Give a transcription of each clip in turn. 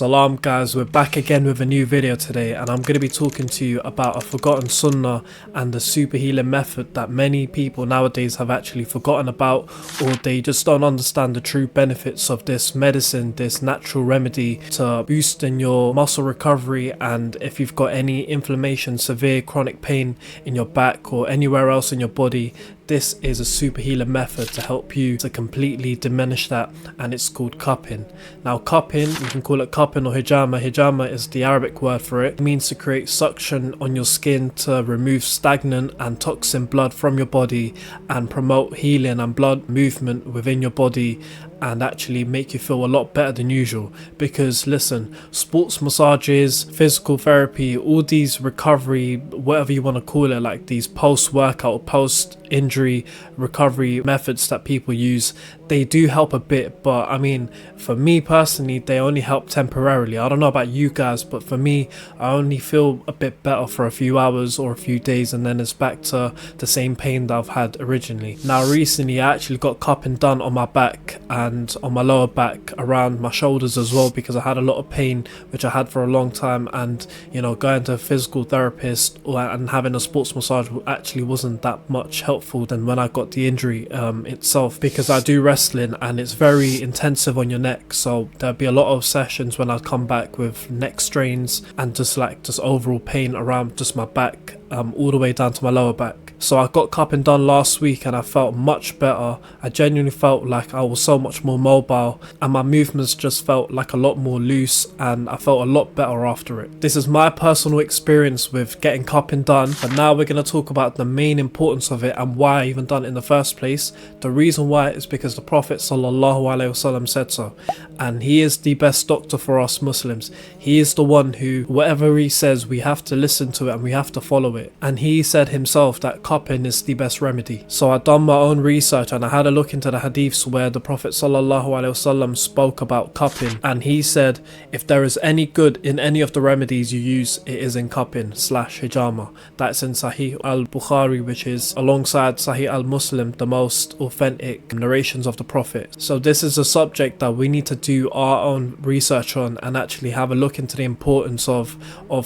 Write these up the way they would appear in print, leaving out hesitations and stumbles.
Salam guys, we're back again with a new video today, and I'm going to be talking to you about a forgotten sunnah and the super healing method that many people nowadays have actually forgotten about, or they just don't understand the true benefits of this medicine, this natural remedy to boosting your muscle recovery. And if you've got any inflammation, severe chronic pain in your back or anywhere else in your body, this is a super healing method to help you to completely diminish that, and it's called cupping. Now cupping, you can call it cupping or hijama. Hijama is the Arabic word for it. It means to create suction on your skin to remove stagnant and toxin blood from your body and promote healing and blood movement within your body, and actually make you feel a lot better than usual. Because listen, sports massages, physical therapy, all these recovery, whatever you want to call it, like these post-workout, post-injury recovery methods that people use, they do help a bit, but I mean, for me personally, they only help temporarily. I don't know about you guys, but for me, I only feel a bit better for a few hours or a few days, and then it's back to the same pain that I've had originally. Now recently I actually got cupping done on my back and on my lower back, around my shoulders as well, because I had a lot of pain which I had for a long time, and you know, going to a physical therapist and having a sports massage actually wasn't that much helpful than when I got the injury itself, because I do wrestling and it's very intensive on your neck, so there'll be a lot of sessions when I come back with neck strains and just overall pain around just my back, all the way down to my lower back. So I got cupping done last week and I felt much better. I genuinely felt like I was so much more mobile, and my movements just felt like a lot more loose, and I felt a lot better after it. This is my personal experience with getting cupping done, but now we're going to talk about the main importance of it and why I even done it in the first place. The reason why is because the Prophet ﷺ said so, and he is the best doctor for us Muslims. He is the one who, whatever he says, we have to listen to it and we have to follow it. And he said himself that cupping is the best remedy. So I done my own research and I had a look into the hadiths where the Prophet ﷺ spoke about cupping, and he said if there is any good in any of the remedies you use, it is in cupping / hijama. That's in Sahih al-Bukhari, which is alongside Sahih al-Muslim the most authentic narrations of the Prophet. So this is a subject that we need to do our own research on and actually have a look into the importance of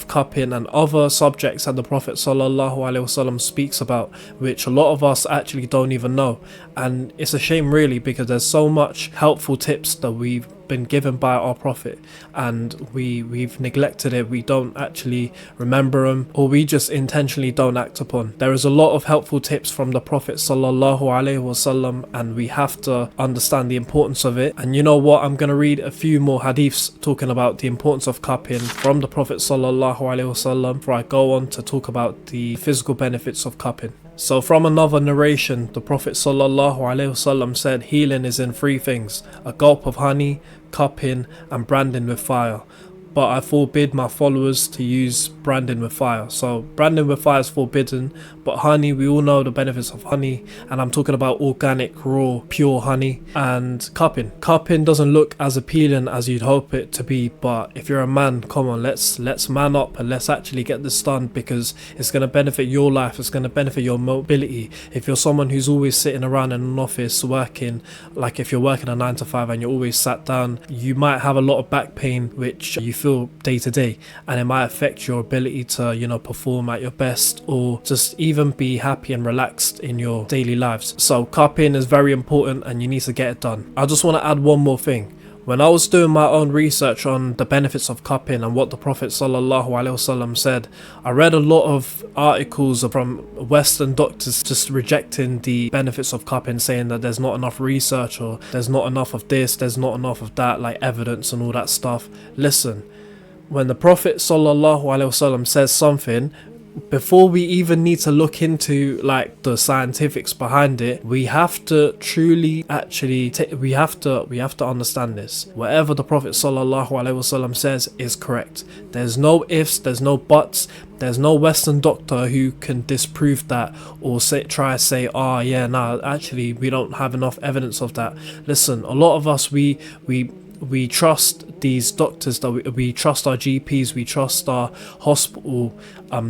cupping and other subjects that the Prophet ﷺ speaks about, which a lot of us actually don't even know. And it's a shame really, because there's so much helpful tips that we've been given by our Prophet and we've neglected it. We don't actually remember them, or we just intentionally don't act upon. There is a lot of helpful tips from the Prophet ﷺ, and we have to understand the importance of it. And you know what, I'm going to read a few more hadiths talking about the importance of cupping from the Prophet ﷺ before I go on to talk about the physical benefits of cupping. So from another narration, the Prophet ﷺ said healing is in three things: a gulp of honey, cupping, and branding with fire. But I forbid my followers to use branding with fire. So branding with fire is forbidden, but honey, we all know the benefits of honey, and I'm talking about organic, raw, pure honey. And cupping doesn't look as appealing as you'd hope it to be, but if you're a man, come on, let's man up and let's actually get this done, because it's going to benefit your life, it's going to benefit your mobility. If you're someone who's always sitting around in an office working, like if you're working a 9 to 5 and you're always sat down, you might have a lot of back pain which you feel day to day, and it might affect your ability to, you know, perform at your best, or just even be happy and relaxed in your daily lives. So cupping is very important and you need to get it done. I just want to add one more thing. When I was doing my own research on the benefits of cupping and what the Prophet ﷺ said, I read a lot of articles from Western doctors just rejecting the benefits of cupping, saying that there's not enough research, or there's not enough of this, there's not enough of that, like evidence and all that stuff. Listen, when the Prophet ﷺ says something, before we even need to look into like the scientifics behind it, we have to truly actually we have to understand this. Whatever the Prophet ﷺ says is correct. There's no ifs, there's no buts. There's no Western doctor who can disprove that or try to say, actually we don't have enough evidence of that. Listen, a lot of us we we trust these doctors, that we trust our GPs, we trust our hospital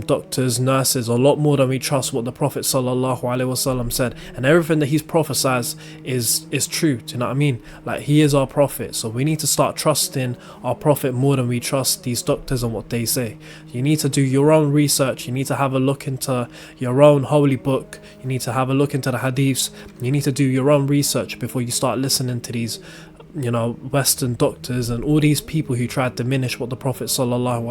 doctors, nurses a lot more than we trust what the Prophet sallallahu alaihi wasallam said. And everything that he's prophesied is true. Do you know what I mean? Like, he is our prophet, so we need to start trusting our prophet more than we trust these doctors and what they say. You need to do your own research. You need to have a look into your own holy book. You need to have a look into the hadiths. You need to do your own research before you start listening to these, you know, Western doctors and all these people who try to diminish what the Prophet sallallahu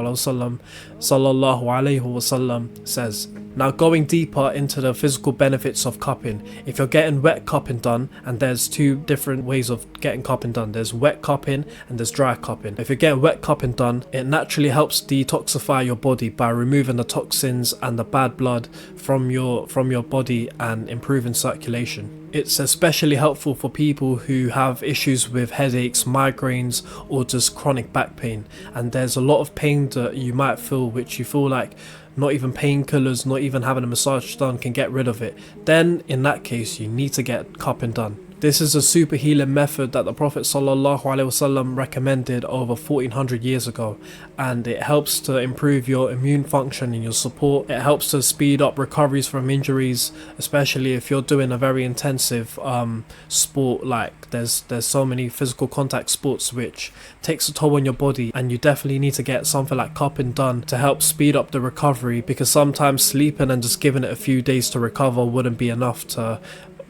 alaihi wasallam says. Now, going deeper into the physical benefits of cupping, if you're getting wet cupping done, and there's two different ways of getting cupping done, there's wet cupping and there's dry cupping. If you're getting wet cupping done, it naturally helps detoxify your body by removing the toxins and the bad blood from your body and improving circulation. It's especially helpful for people who have issues with headaches, migraines, or just chronic back pain. And there's a lot of pain that you might feel, which you feel like not even painkillers, not even having a massage done can get rid of it. Then in that case, you need to get cupping done. This is a super healing method that the Prophet ﷺ recommended over 1400 years ago, and it helps to improve your immune function and your support. It helps to speed up recoveries from injuries, especially if you're doing a very intensive sport. Like there's so many physical contact sports which takes a toll on your body, and you definitely need to get something like cupping done to help speed up the recovery, because sometimes sleeping and just giving it a few days to recover wouldn't be enough to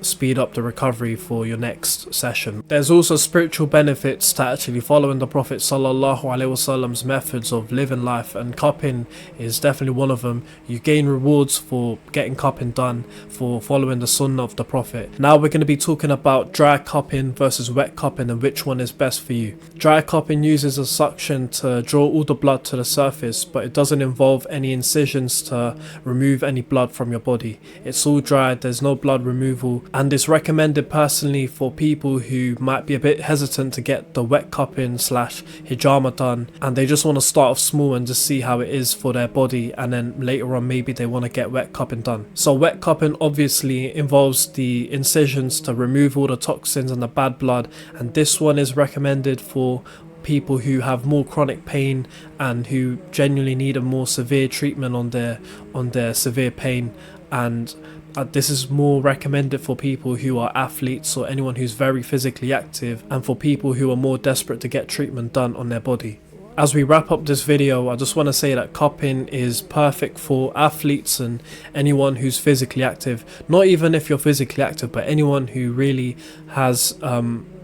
speed up the recovery for your next session. There's also spiritual benefits to actually following the Prophet sallallahu alaihi wasallam's methods of living life, and cupping is definitely one of them. You gain rewards for getting cupping done, for following the sunnah of the Prophet. Now we're going to be talking about dry cupping versus wet cupping and which one is best for you. Dry cupping uses a suction to draw all the blood to the surface, but it doesn't involve any incisions to remove any blood from your body. It's all dry, there's no blood removal, and it's recommended personally for people who might be a bit hesitant to get the wet cupping / hijama done, and they just want to start off small and just see how it is for their body, and then later on maybe they want to get wet cupping done. So wet cupping obviously involves the incisions to remove all the toxins and the bad blood, and this one is recommended for people who have more chronic pain and who genuinely need a more severe treatment on their severe pain. And this is more recommended for people who are athletes or anyone who's very physically active, and for people who are more desperate to get treatment done on their body. As we wrap up this video, I just want to say that cupping is perfect for athletes and anyone who's physically active. Not even if you're physically active, but anyone who really has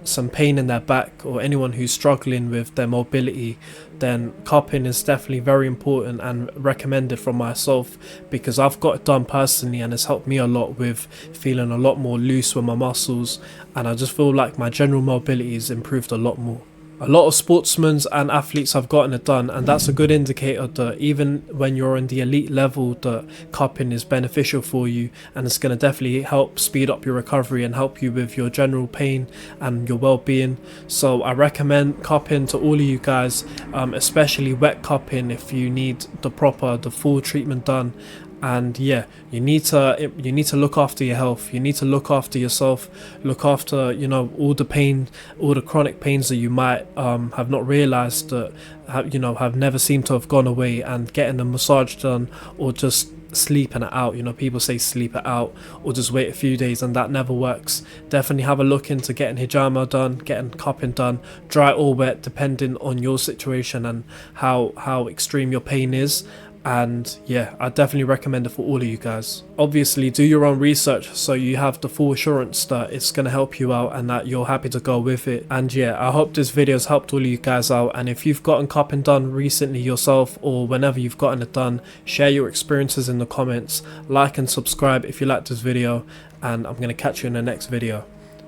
some pain in their back, or anyone who's struggling with their mobility, then cupping is definitely very important and recommended from myself, because I've got it done personally and it's helped me a lot with feeling a lot more loose with my muscles, and I just feel like my general mobility has improved a lot more. A lot of sportsmen and athletes have gotten it done, and that's a good indicator that even when you're on the elite level, that cupping is beneficial for you, and it's going to definitely help speed up your recovery and help you with your general pain and your well-being. So I recommend cupping to all of you guys, especially wet cupping if you need the full treatment done. And yeah, you need to look after your health. You need to look after yourself, look after, you know, all the pain, all the chronic pains that you might have not realized that have never seemed to have gone away, and getting a massage done, or just sleeping it out. You know, people say sleep it out or just wait a few days, and that never works. Definitely have a look into getting hijama done, getting cupping done, dry or wet, depending on your situation and how extreme your pain is. And yeah, I definitely recommend it for all of you guys. Obviously do your own research so you have the full assurance that it's going to help you out and that you're happy to go with it. And yeah, I hope this video has helped all of you guys out, and if you've gotten cupping done recently yourself, or whenever you've gotten it done, share your experiences in the comments, like and subscribe if you like this video, and I'm going to catch you in the next video.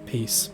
Peace.